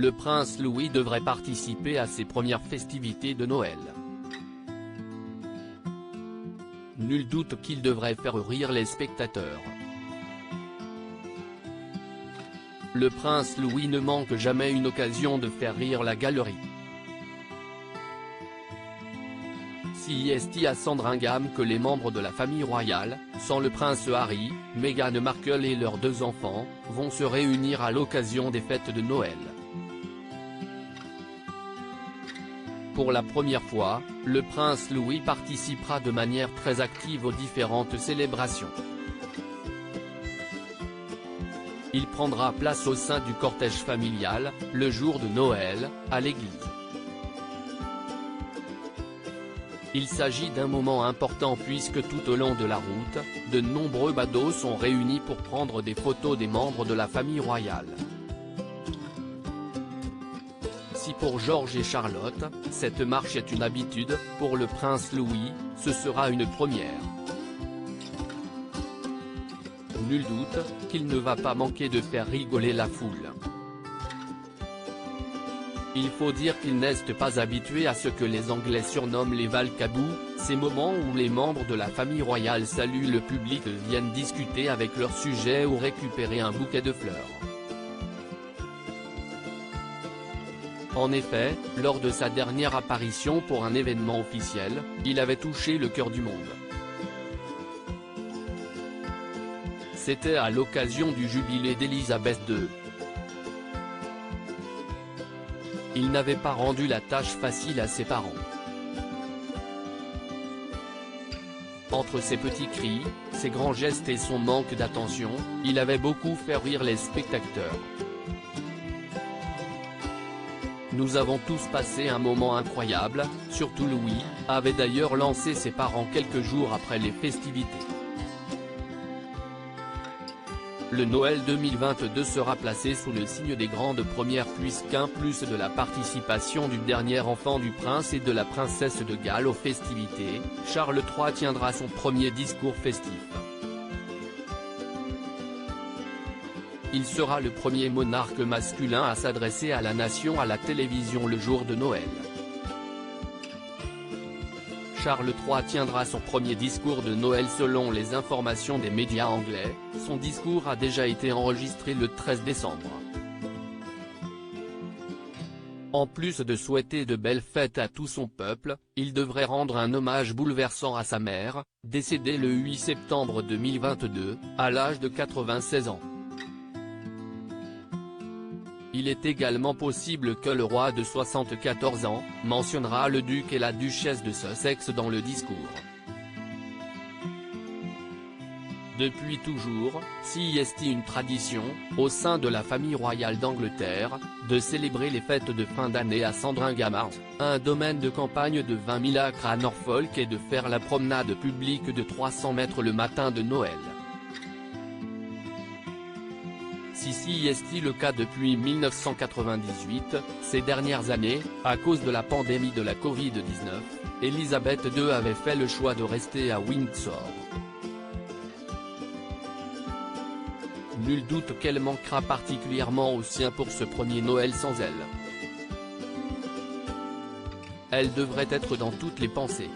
le prince Louis devrait participer à ses premières festivités de Noël. Nul doute qu'il devrait faire rire les spectateurs. Le prince Louis ne manque jamais une occasion de faire rire la galerie. Si est à Sandringham que les membres de la famille royale, sans le prince Harry, Meghan Markle et leurs 2 enfants, vont se réunir à l'occasion des fêtes de Noël. Pour la première fois, le prince Louis participera de manière très active aux différentes célébrations. Il prendra place au sein du cortège familial, le jour de Noël, à l'église. Il s'agit d'un moment important puisque tout au long de la route, de nombreux badauds sont réunis pour prendre des photos des membres de la famille royale. Si pour George et Charlotte, cette marche est une habitude, pour le prince Louis, ce sera une première. Nul doute qu'il ne va pas manquer de faire rigoler la foule. Il faut dire qu'il n'est pas habitué à ce que les Anglais surnomment les valcabous, ces moments où les membres de la famille royale saluent le public, viennent discuter avec leur sujet ou récupérer un bouquet de fleurs. En effet, lors de sa dernière apparition pour un événement officiel, il avait touché le cœur du monde. C'était à l'occasion du jubilé d'Élisabeth II. Il n'avait pas rendu la tâche facile à ses parents. Entre ses petits cris, ses grands gestes et son manque d'attention, il avait beaucoup fait rire les spectateurs. Nous avons tous passé un moment incroyable, surtout Louis, avait d'ailleurs lancé ses parents quelques jours après les festivités. Le Noël 2022 sera placé sous le signe des grandes premières puisqu'en plus de la participation du dernier enfant du prince et de la princesse de Galles aux festivités, Charles III tiendra son premier discours festif. Il sera le premier monarque masculin à s'adresser à la nation à la télévision le jour de Noël. Charles III tiendra son premier discours de Noël selon les informations des médias anglais, son discours a déjà été enregistré le 13 décembre. En plus de souhaiter de belles fêtes à tout son peuple, il devrait rendre un hommage bouleversant à sa mère, décédée le 8 septembre 2022, à l'âge de 96 ans. Il est également possible que le roi de 74 ans, mentionnera le duc et la duchesse de Sussex dans le discours. Depuis toujours, si est une tradition, au sein de la famille royale d'Angleterre, de célébrer les fêtes de fin d'année à Sandringham, un domaine de campagne de 20 000 acres à Norfolk et de faire la promenade publique de 300 mètres le matin de Noël. Si est le cas depuis 1998, ces dernières années, à cause de la pandémie de la Covid-19, Élisabeth II avait fait le choix de rester à Windsor. Nul doute qu'elle manquera particulièrement aux siens pour ce premier Noël sans elle. Elle devrait être dans toutes les pensées.